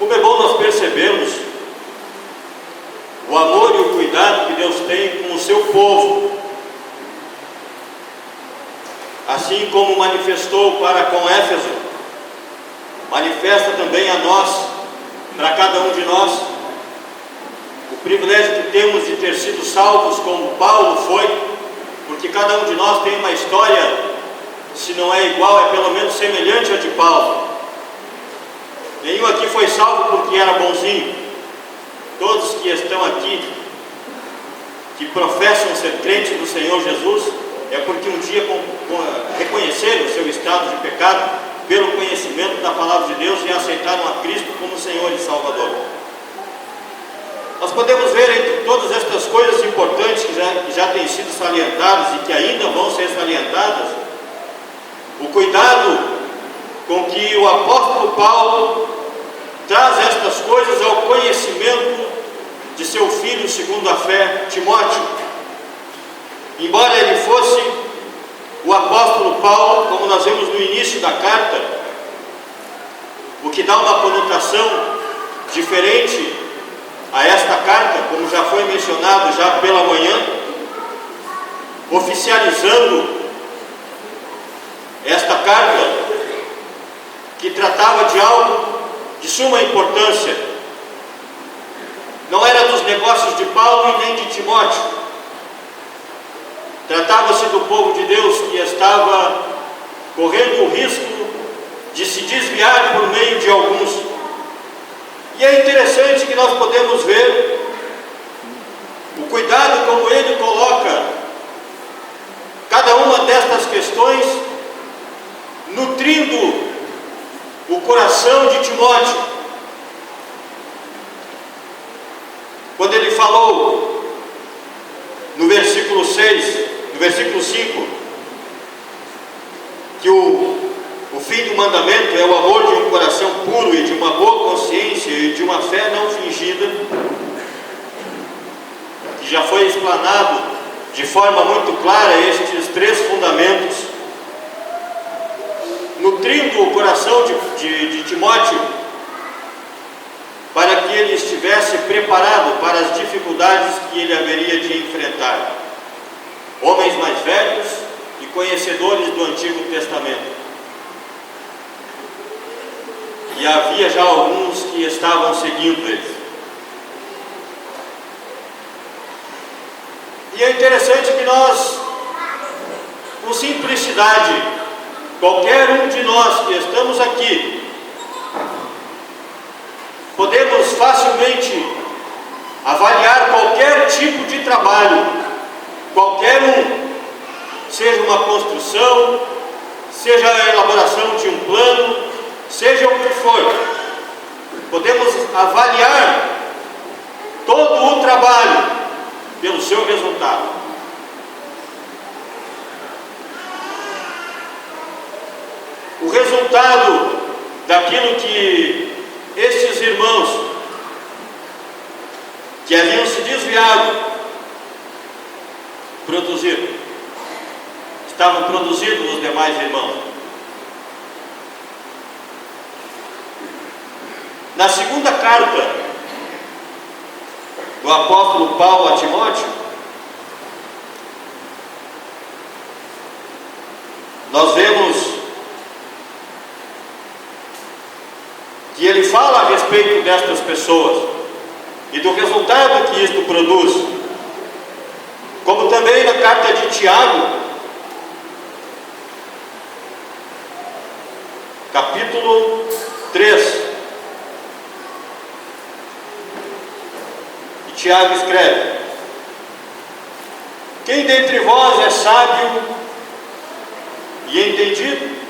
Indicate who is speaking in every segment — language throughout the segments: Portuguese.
Speaker 1: Como é bom nós percebermos o amor e o cuidado que Deus tem com o seu povo, assim como manifestou para com Éfeso, manifesta também a nós, para cada um de nós, o privilégio que temos de ter sido salvos como Paulo foi, porque cada um de nós tem uma história, se não é igual, é pelo menos semelhante à de Paulo. Nenhum aqui foi salvo porque era bonzinho. Todos que estão aqui, que professam ser crentes do Senhor Jesus, é porque um dia reconheceram o seu estado de pecado pelo conhecimento da palavra de Deus e aceitaram a Cristo como Senhor e Salvador. Nós podemos ver entre todas estas coisas importantes que já têm sido salientadas e que ainda vão ser salientadas, o cuidado com que o apóstolo Paulo traz estas coisas ao conhecimento de seu filho segundo a fé, Timóteo. Embora ele fosse o apóstolo Paulo, como nós vemos no início da carta, o que dá uma conotação diferente a esta carta, como já foi mencionado já pela manhã, oficializando esta carta, que tratava de algo de suma importância. Não era dos negócios de Paulo e nem de Timóteo. Tratava-se do povo de Deus que estava correndo o risco de se desviar por meio de alguns. E é interessante que nós podemos ver o cuidado como ele coloca cada uma destas questões, nutrindo o coração de Timóteo. Quando ele falou no versículo 6, no versículo 5, que o fim do mandamento é o amor de um coração puro e de uma boa consciência e de uma fé não fingida, que já foi explanado de forma muito clara estes três fundamentos, nutrindo o coração de Timóteo, para que ele estivesse preparado para as dificuldades que ele haveria de enfrentar. Homens mais velhos e conhecedores do Antigo Testamento. E havia já alguns que estavam seguindo eles. E é interessante que nós, com simplicidade, qualquer um de nós que estamos aqui, podemos facilmente avaliar qualquer tipo de trabalho, qualquer um, seja uma construção, seja a elaboração de um plano, seja o que for. Podemos avaliar todo o trabalho pelo seu resultado. O resultado daquilo que estes irmãos que haviam se desviado produziram, estavam produzindo nos demais irmãos. Na segunda carta do apóstolo Paulo a Timóteo, nós vemos que ele fala a respeito destas pessoas e do resultado que isto produz, como também na carta de Tiago, capítulo 3. E Tiago escreve: quem dentre vós é sábio e entendido,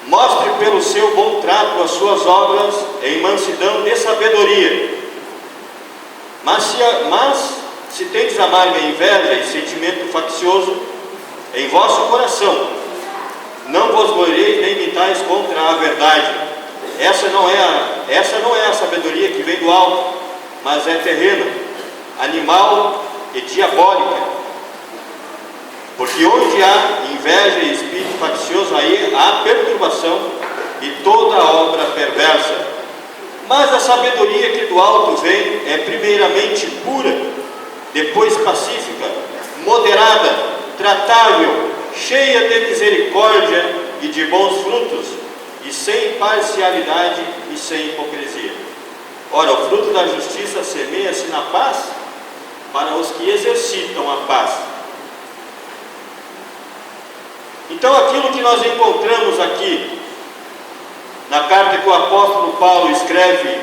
Speaker 1: mostre pelo seu bom trato as suas obras em mansidão de sabedoria. Mas se tendes amarga inveja e sentimento faccioso em vosso coração, não vos glorieis nem mintais contra a verdade. Essa não é a sabedoria que vem do alto, mas é terrena, animal e diabólica. Porque onde há inveja e espírito faccioso, aí há perturbação e toda obra perversa. Mas a sabedoria que do alto vem é primeiramente pura, depois pacífica, moderada, tratável, cheia de misericórdia e de bons frutos, e sem parcialidade e sem hipocrisia. Ora, o fruto da justiça semeia-se na paz para os que exercitam a paz. Então, aquilo que nós encontramos aqui na carta que o apóstolo Paulo escreve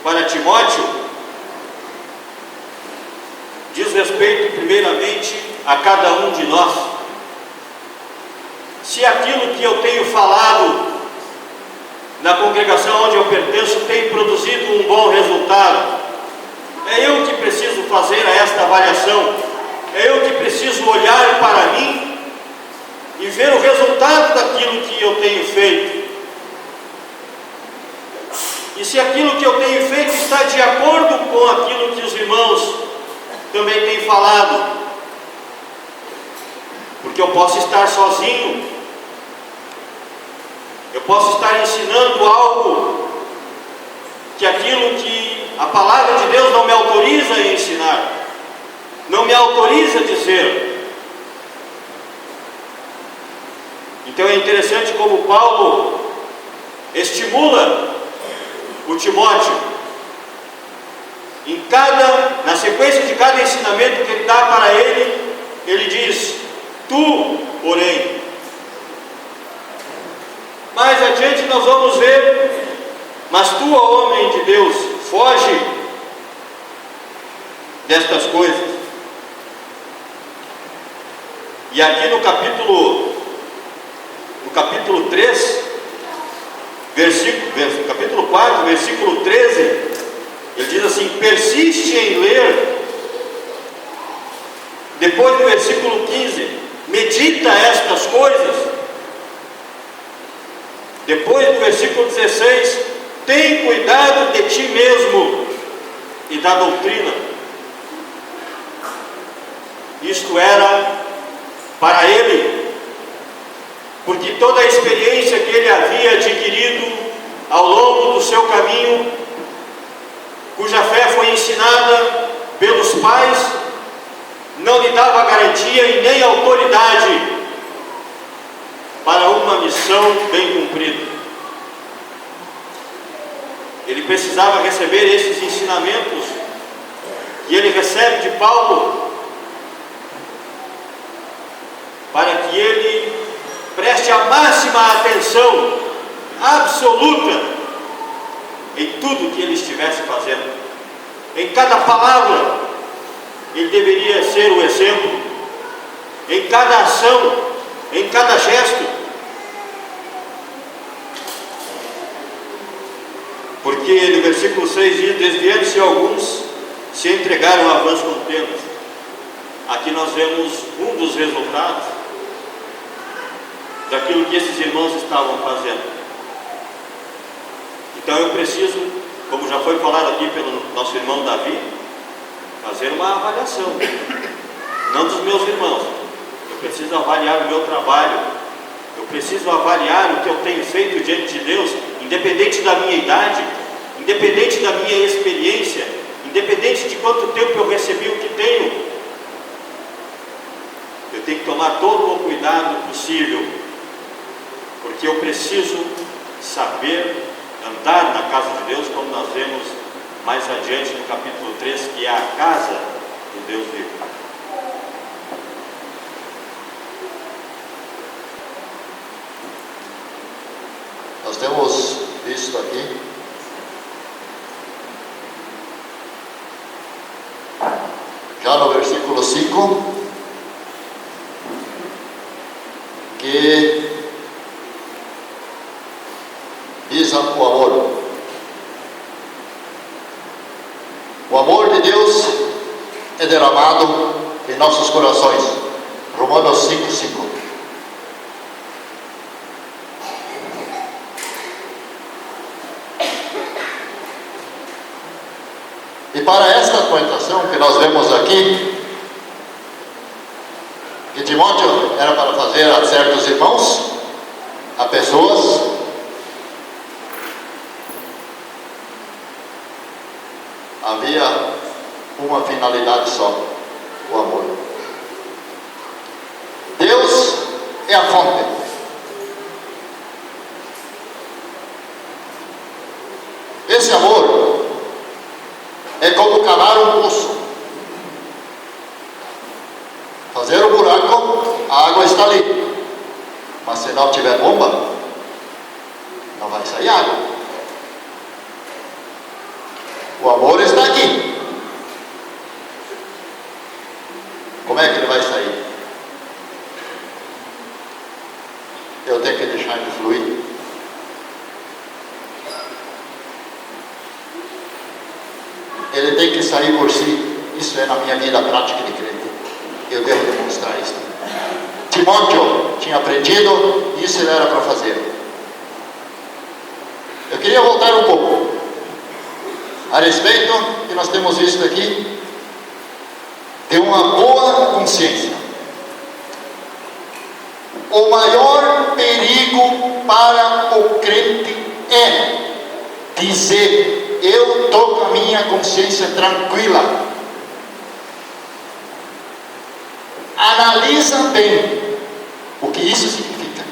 Speaker 1: para Timóteo, diz respeito primeiramente a cada um de nós. Se aquilo que eu tenho falado na congregação onde eu pertenço tem produzido um bom resultado, é eu que preciso fazer esta avaliação, é eu que preciso olhar para mim e ver o resultado daquilo que eu tenho feito. E se aquilo que eu tenho feito está de acordo com aquilo que os irmãos também têm falado, porque eu posso estar sozinho, eu posso estar ensinando algo que aquilo que a palavra de Deus não me autoriza a ensinar, não me autoriza a dizer. Então é interessante como Paulo estimula o Timóteo na sequência de cada ensinamento que ele dá para ele, ele diz: tu, porém. Mais adiante nós vamos ver: mas tu, ó homem de Deus, foge destas coisas. E aqui no capítulo 3, capítulo 4, versículo 13, ele diz assim: persiste em ler. Depois do versículo 15, medita estas coisas. Depois do versículo 16, tem cuidado de ti mesmo e da doutrina. Isto era para ele, porque toda a experiência que ele havia adquirido ao longo do seu caminho, cuja fé foi ensinada pelos pais, não lhe dava garantia e nem autoridade para uma missão bem cumprida. Ele precisava receber esses ensinamentos que ele recebe de Paulo, para que ele preste a máxima atenção absoluta em tudo que ele estivesse fazendo. Em cada palavra ele deveria ser o exemplo, em cada ação, em cada gesto. Porque no versículo 6 diz: desviando-se alguns, se entregaram a vãs contendas. Aqui nós vemos um dos resultados daquilo que esses irmãos estavam fazendo. Então eu preciso, como já foi falado aqui pelo nosso irmão Davi, fazer uma avaliação, não dos meus irmãos. Eu preciso avaliar o meu trabalho, eu preciso avaliar o que eu tenho feito diante de Deus, independente da minha idade, independente da minha experiência, independente de quanto tempo eu recebi o que tenho. Eu tenho que tomar todo o cuidado possível, porque eu preciso saber andar na casa de Deus, como nós vemos mais adiante no capítulo 3, que é a casa do Deus vivo.
Speaker 2: Nós temos visto aqui já no versículo 5 que diz o amor. O amor de Deus é derramado em nossos corações. Romanos 5:5. E para esta orientação que nós vemos aqui, que Timóteo era para fazer a certos irmãos, a pessoas, havia uma finalidade só: o amor. Deus é a fonte. Esse amor é como cavar um poço, fazer um buraco, a água está ali, mas se não tiver bomba, não vai sair água. O amor está aqui. Como é que ele vai sair? Eu tenho que deixar ele fluir. Ele tem que sair por si. Isso é na minha vida prática de crente. Eu devo demonstrar isso. Timóteo tinha aprendido, isso ele era para fazer. Eu queria voltar um pouco a respeito que nós temos visto aqui de uma boa consciência. O maior perigo para o crente é dizer: eu estou com a minha consciência tranquila. Analisa bem o que isso significa.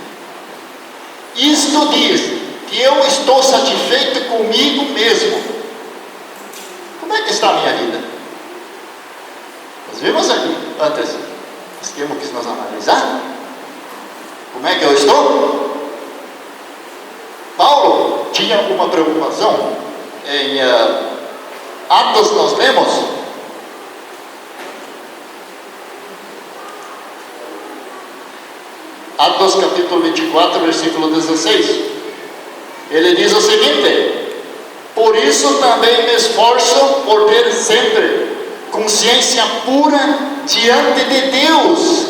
Speaker 2: Isto diz que eu estou satisfeito comigo mesmo. Como é que está a minha vida? Nós vimos aqui antes, nós temos que nos analisar. Como é que eu estou? Paulo tinha uma preocupação. Em Atos nós lemos Atos capítulo 24, versículo 16. Ele diz o seguinte: por isso também me esforço por ter sempre consciência pura diante de Deus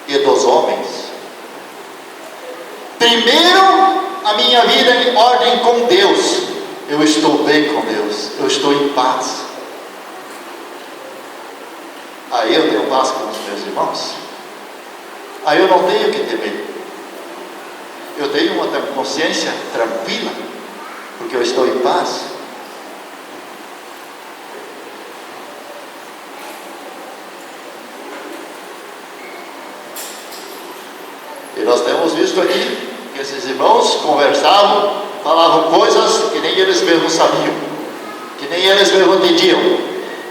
Speaker 2: e dos homens. Primeiro, a minha vida em ordem com Deus. Eu estou bem com Deus, eu estou em paz. Aí eu tenho paz com os meus irmãos. Aí eu não tenho que temer. Eu tenho uma consciência tranquila, porque eu estou em paz. E nós temos visto aqui que esses irmãos conversavam, falavam coisas que nem eles mesmos sabiam, que nem eles mesmos entendiam.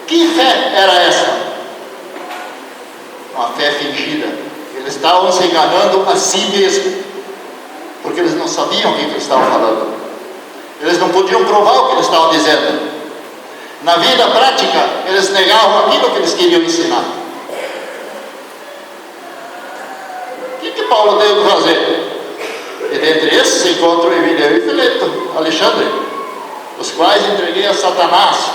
Speaker 2: Que fé era essa? Uma fé fingida. Eles estavam se enganando a si mesmos, porque eles não sabiam o que eles estavam falando. Eles não podiam provar o que eles estavam dizendo. Na vida prática, eles negavam aquilo que eles queriam ensinar. O que Paulo teve que fazer? E dentre esses se encontram Emílio e Fileto, Alexandre, os quais entreguei a Satanás.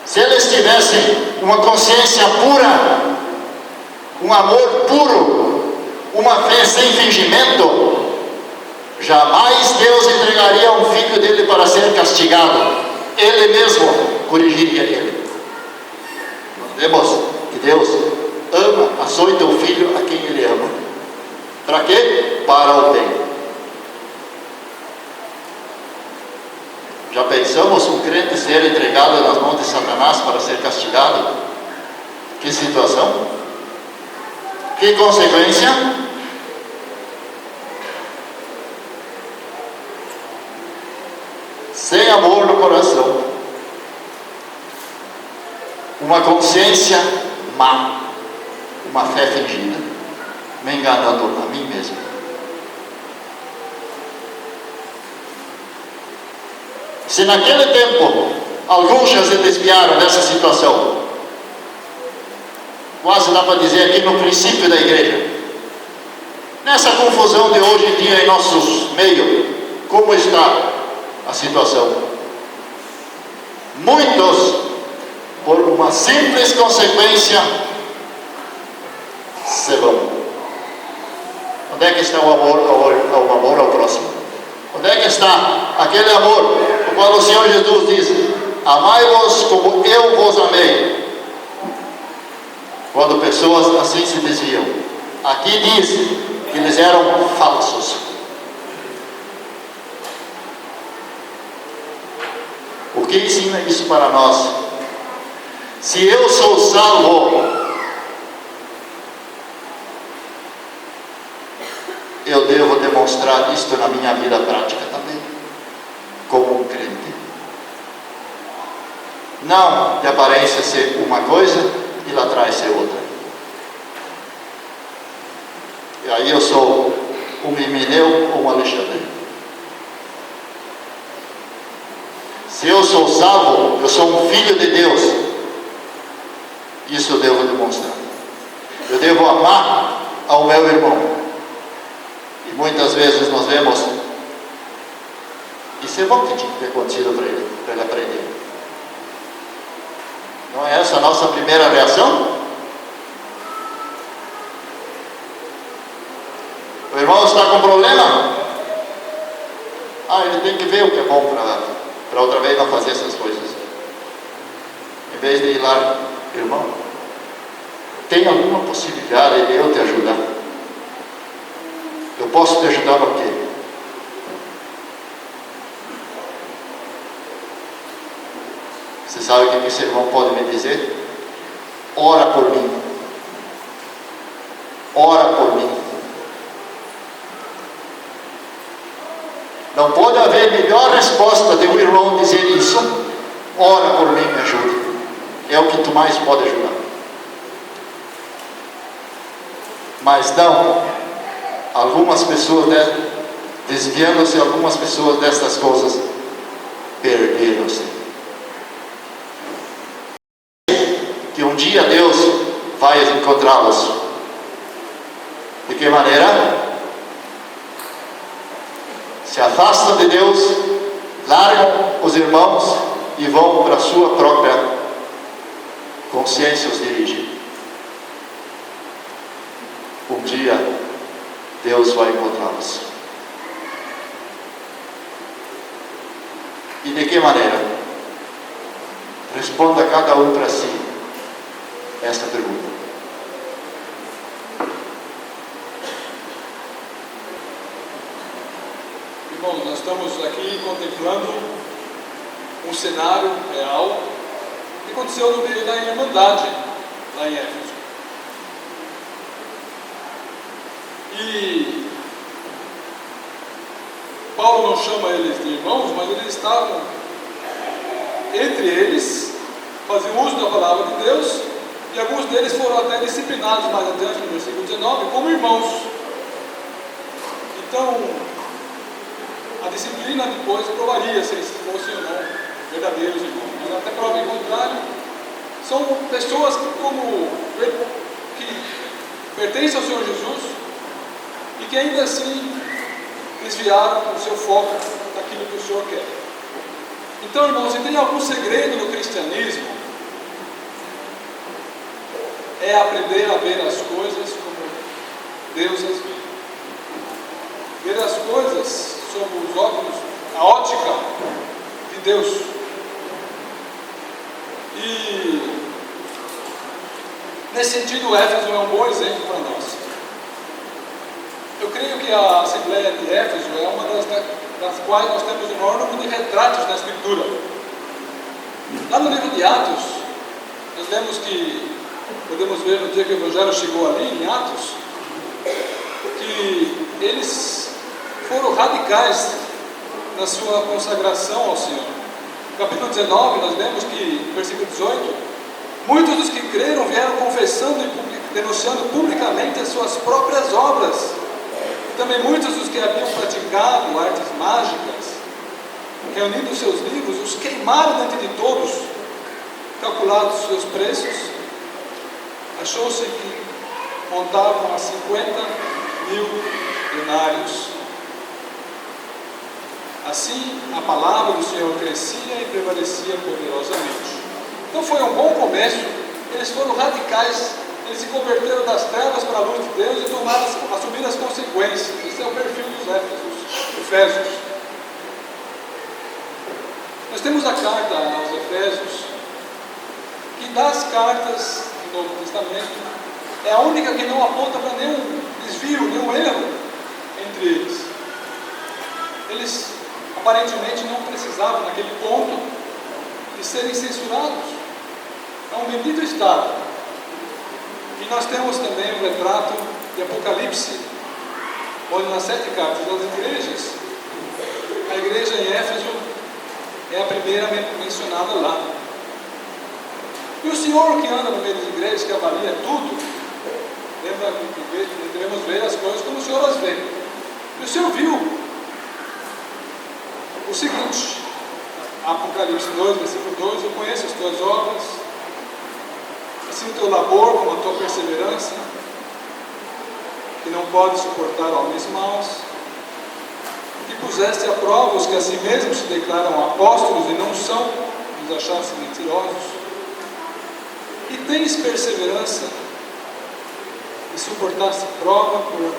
Speaker 2: Se eles tivessem uma consciência pura, um amor puro, uma fé sem fingimento, jamais Deus entregaria um filho dele para ser castigado. Ele mesmo corrigiria ele. Nós vemos que Deus ama, açoita o filho a quem ele ama. Para quê? Para o bem. Já pensamos um crente ser entregado nas mãos de Satanás para ser castigado? Que situação? Que consequência? Sem amor no coração, uma consciência má, uma fé fingida, me enganando a mim mesmo. Se naquele tempo alguns já se desviaram dessa situação, quase dá para dizer aqui no princípio da igreja, nessa confusão de hoje em dia em nossos meios, como está a situação? Muitos, por uma simples consequência, se vão. Onde é que está o amor ao próximo? Onde é que está aquele amor o qual o Senhor Jesus diz: amai-vos como eu vos amei? Quando pessoas assim se desviam, aqui diz que eles eram falsos. ensina isso para nós. Se eu sou salvo, eu devo demonstrar isto na minha vida prática também, como um crente. Não de aparência ser uma coisa e lá atrás ser outra. E aí eu sou um Emineu ou um Alexandre. Se eu sou salvo, eu sou um filho de Deus. Isso eu devo demonstrar. Eu devo amar ao meu irmão. E muitas vezes nós vemos, isso é bom que tinha que ter acontecido para ele aprender. Não é essa a nossa primeira reação? O irmão está com problema? Ele tem que ver o que é bom para outra vez não fazer essas coisas. Em vez de ir lá, irmão, tem alguma possibilidade de eu te ajudar? Eu posso te ajudar no quê? Você sabe o que esse irmão pode me dizer? Ora por mim. Ora por mim. Não pode haver melhor resposta de um irmão dizer isso. Ora por mim, me ajude. É o que tu mais pode ajudar. Mas não, algumas pessoas, desviando-se algumas pessoas destas coisas, perderam-se. Que um dia Deus vai encontrá-los. De que maneira? Se afastam de Deus, largam os irmãos e vão para a sua própria consciência os dirigir. Um dia Deus vai encontrá-los. E de que maneira? Responda cada um para si esta pergunta.
Speaker 3: Irmãos, nós estamos aqui contemplando um cenário real que aconteceu no meio da Irmandade, lá em Éfeso. E Paulo não chama eles de irmãos, mas eles estavam, entre eles, faziam uso da palavra de Deus, e alguns deles foram até disciplinados mais adiante, no versículo 19, como irmãos. Então, a disciplina depois provaria se eles fossem ou não verdadeiros irmãos. Mas até prova em contrário, são pessoas que pertencem ao Senhor Jesus e que ainda assim desviaram o seu foco daquilo que o Senhor quer. Então, irmãos, se tem algum segredo no cristianismo, é aprender a ver as coisas como Deus as vê. Ver as coisas sob os óculos, a ótica de Deus. E nesse sentido, Éfeso é um bom exemplo para nós. Eu creio que a Assembleia de Éfeso é uma das quais nós temos o maior número de retratos na Escritura. Lá no livro de Atos, nós lemos que, podemos ver no dia que o Evangelho chegou ali, em Atos, que eles foram radicais na sua consagração ao Senhor. No capítulo 19, nós lemos que, versículo 18, muitos dos que creram vieram confessando e denunciando publicamente as suas próprias obras. Também muitos dos que haviam praticado artes mágicas, reunindo seus livros, os queimaram diante de todos. Calculados os seus preços, achou-se que montavam a 50.000 denários. Assim, a palavra do Senhor crescia e prevalecia poderosamente. Então foi um bom começo. Eles foram radicais. Eles se converteram das trevas para a luz de Deus e assumiram as consequências. Esse é o perfil dos Efésios. Nós temos a carta aos Efésios, que das cartas do Novo Testamento é a única que não aponta para nenhum desvio, nenhum erro entre eles. Eles aparentemente não precisavam naquele ponto de serem censurados a um bendito estado. E nós temos também o retrato de Apocalipse, onde nas 7 cartas das igrejas, a igreja em Éfeso é a primeira mencionada lá. E o Senhor que anda no meio das igrejas, que avalia tudo, lembra que devemos ver as coisas como o Senhor as vê. E o Senhor viu o seguinte, Apocalipse 2, versículo 2: eu conheço as tuas obras, assim o teu labor como a tua perseverança, que não pode suportar homens maus, que puseste à prova os que a si mesmos se declaram apóstolos e não são, nos achaste mentirosos, e tens perseverança, e suportaste prova por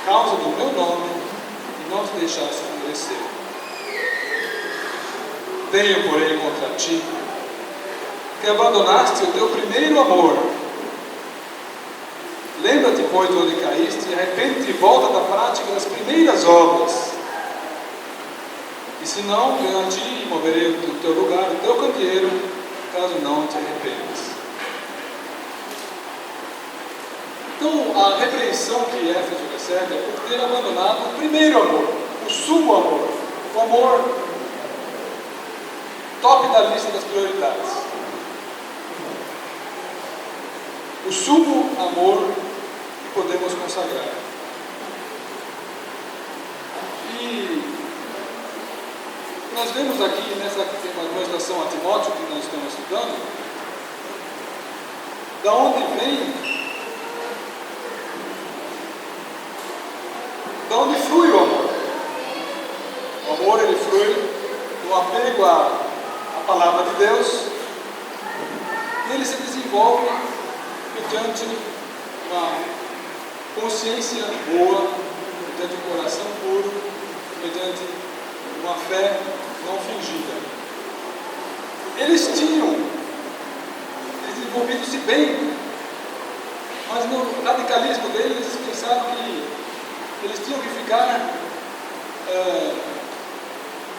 Speaker 3: causa do meu nome, e não te deixaste endurecer. Tenho, porém, contra ti, que abandonaste o teu primeiro amor. Lembra-te, pois, de onde caíste, e arrepende-te e volta da prática das primeiras obras. E se não, venho a ti e moverei do teu lugar o teu candeeiro, caso não te arrependas. Então, a repreensão que Éfeso recebe é por ter abandonado o primeiro amor, o sumo amor, o amor top da lista das prioridades. O sumo amor que podemos consagrar. E nós vemos aqui, nessa tem uma demonstração a Timóteo que nós estamos estudando, da onde flui o amor. O amor, ele flui no apego à palavra de Deus, e ele se desenvolve mediante uma consciência boa, mediante um coração puro, mediante uma fé não fingida. Eles tinham desenvolvido-se bem, mas no radicalismo deles, eles pensaram que eles tinham que ficar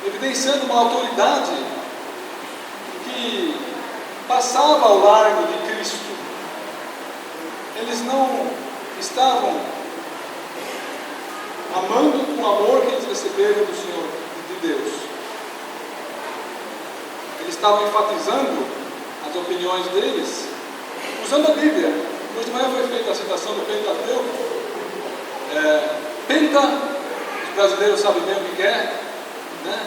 Speaker 3: evidenciando uma autoridade que passava ao largo de Cristo. Eles não estavam amando com o amor que eles receberam do Senhor, de Deus. Eles estavam enfatizando as opiniões deles, usando a Bíblia. Hoje de manhã foi feita a citação do Pentateuco. Penta, os brasileiros sabem bem o que é, né?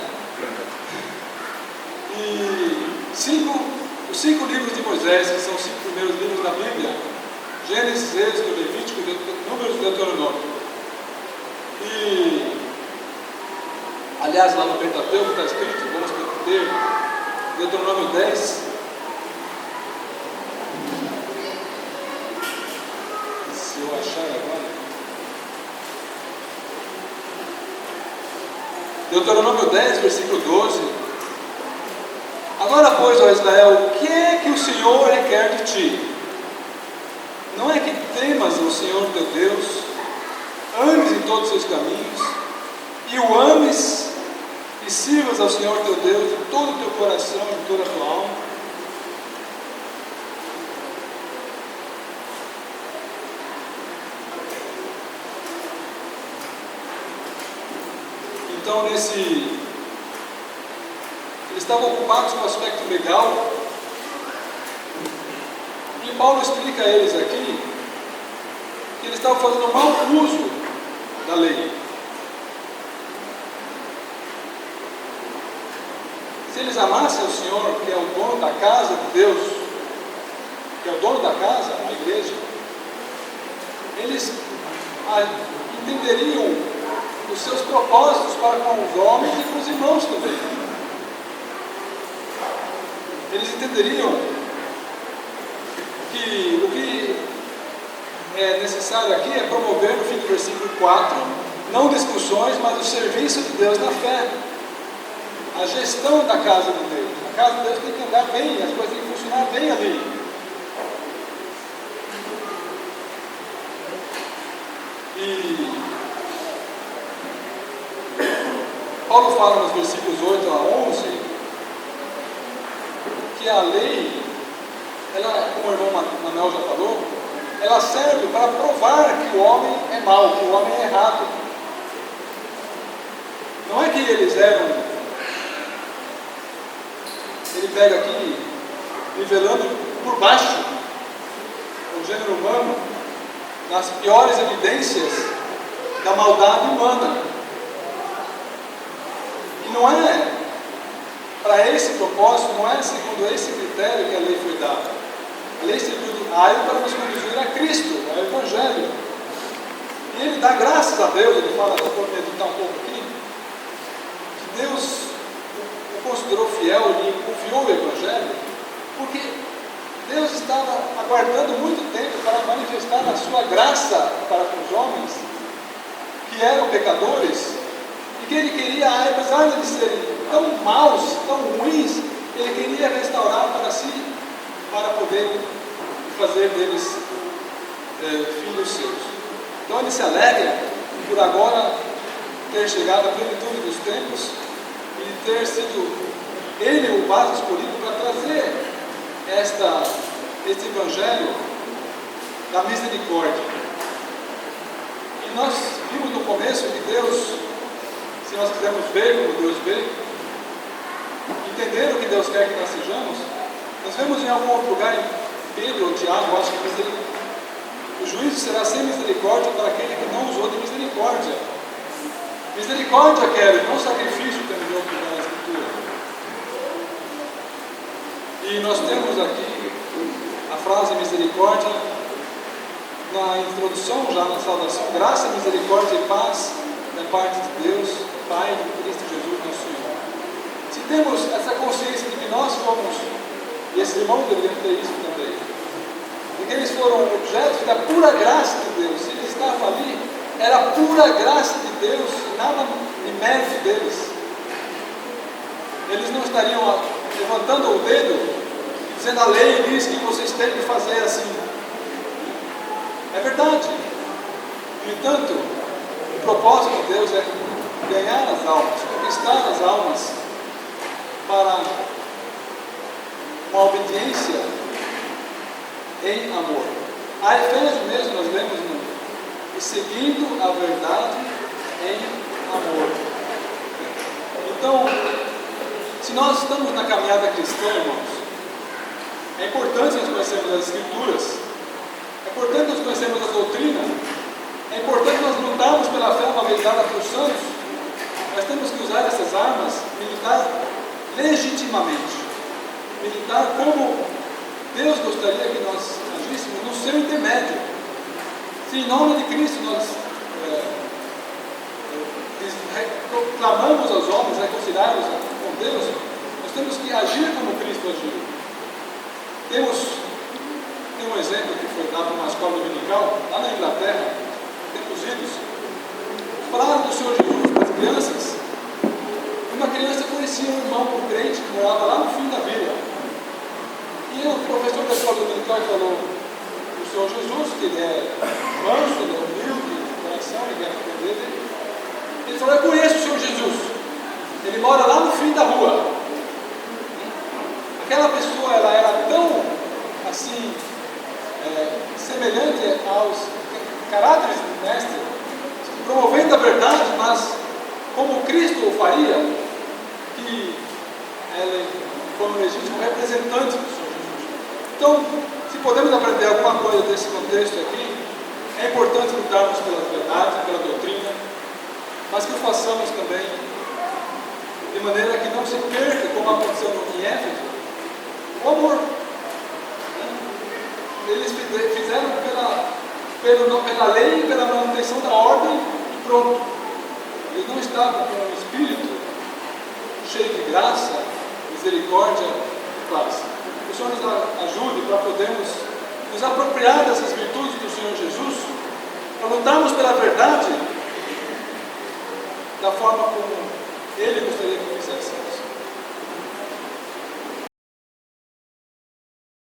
Speaker 3: E os 5 livros de Moisés, que são os 5 primeiros livros da Bíblia: Gênesis, Êxodo, Levítico, Números e Deuteronômio. E, aliás, lá no Pentateuco está escrito, vamos ter Deuteronômio 10. Se eu achar agora. Deuteronômio 10, versículo 12. Agora, pois, ó Israel, o que é que o Senhor requer de ti? Não é que temas o Senhor teu Deus, ames em todos os seus caminhos, e o ames e sirvas ao Senhor teu Deus de todo o teu coração e de toda a tua alma? Então, eles estavam ocupados com o aspecto legal, e Paulo explica a eles aqui que eles estavam fazendo mau uso da lei. Se eles amassem o Senhor, que é o dono da casa de Deus, que é o dono da casa, a igreja, eles entenderiam os seus propósitos para com os homens e com os irmãos também. Eles entenderiam que o que é necessário aqui é promover, no fim do versículo 4, não discussões, mas o serviço de Deus na fé, a gestão da casa de Deus. A casa de Deus tem que andar bem, as coisas têm que funcionar bem ali. E Paulo fala nos versículos 8 a 11 que a lei, ela, como o irmão Manuel já falou, ela serve para provar que o homem é mau, que o homem é errado. Não é que eles eram, ele pega aqui, nivelando por baixo o gênero humano, nas piores evidências da maldade humana. E não é para esse propósito, não é segundo esse critério que a lei foi dada. A lei serviu de raio para nos conduzir a Cristo, ao Evangelho. E ele dá graças a Deus, ele fala, eu vou meditar um pouco aqui, que Deus o considerou fiel e lhe confiou o Evangelho, porque Deus estava aguardando muito tempo para manifestar a sua graça para com os homens, que eram pecadores, e que ele queria, apesar de serem tão maus, tão ruins, ele queria restaurar para si, para poder fazer deles filhos seus. Então ele se alegra por agora ter chegado à plenitude dos tempos e ter sido ele o vaso escolhido para trazer este evangelho da misericórdia. E nós vimos no começo que Deus, se nós quisermos ver como Deus vê, entender o que Deus quer que nós sejamos, nós vemos em algum outro lugar, em Pedro ou Tiago, acho que o juízo será sem misericórdia para aquele que não usou de misericórdia. Misericórdia quero, não sacrifício, temos em outro lugar na Escritura. E nós temos aqui a frase misericórdia na introdução, já na saudação, graça, misericórdia e paz da parte de Deus, Pai de Cristo Jesus, nosso Senhor. Se temos essa consciência de que nós fomos, e esses irmãos deveriam ter isso também, de que eles foram objetos da pura graça de Deus, se eles estavam ali, era a pura graça de Deus, nada de mérito deles. Eles não estariam levantando o dedo, dizendo a lei diz que vocês têm que fazer assim. É verdade. No entanto, o propósito de Deus é ganhar as almas, conquistar as almas para uma obediência em amor. A Efésios mesmo nós lemos e seguindo a verdade em amor. Então, se nós estamos na caminhada cristã, irmãos, é importante nós conhecermos as Escrituras, é importante nós conhecermos a doutrina, é importante nós lutarmos pela fé uma vez dada para os santos. Nós temos que usar essas armas, militar legitimamente, militar como Deus gostaria que nós agíssemos no seu intermédio. Se em nome de Cristo nós proclamamos aos homens, reconciliá-los com Deus, nós temos que agir como Cristo agiu. Tem um exemplo que foi dado numa escola dominical, lá na Inglaterra, tempos idos. Falaram do Senhor Jesus para as crianças. Uma criança conhecia um irmão crente que morava lá no fim da vila. E o professor da escola dominical falou do Senhor Jesus, que ele é manso, ele é humilde, de coração, ele quer aprender dele. Ele falou: eu conheço o Senhor Jesus. Ele mora lá no fim da rua. Aquela pessoa, ela era tão, assim, semelhante aos caráteres do mestre, promovendo a verdade, mas como Cristo o faria, que ela foi um legítimo representante do Senhor Jesus. Então, se podemos aprender alguma coisa desse contexto aqui, é importante lutarmos pela verdade, pela doutrina, mas que o façamos também de maneira que não se perca, como aconteceu em Éfeso, o amor. Eles fizeram pela lei, pela manutenção da ordem e pronto. Eles não estavam com um espírito cheio de graça, misericórdia e paz. Que o Senhor nos ajude para podermos nos apropriar dessas virtudes do Senhor Jesus, para lutarmos pela verdade da forma como Ele gostaria que fizéssemos.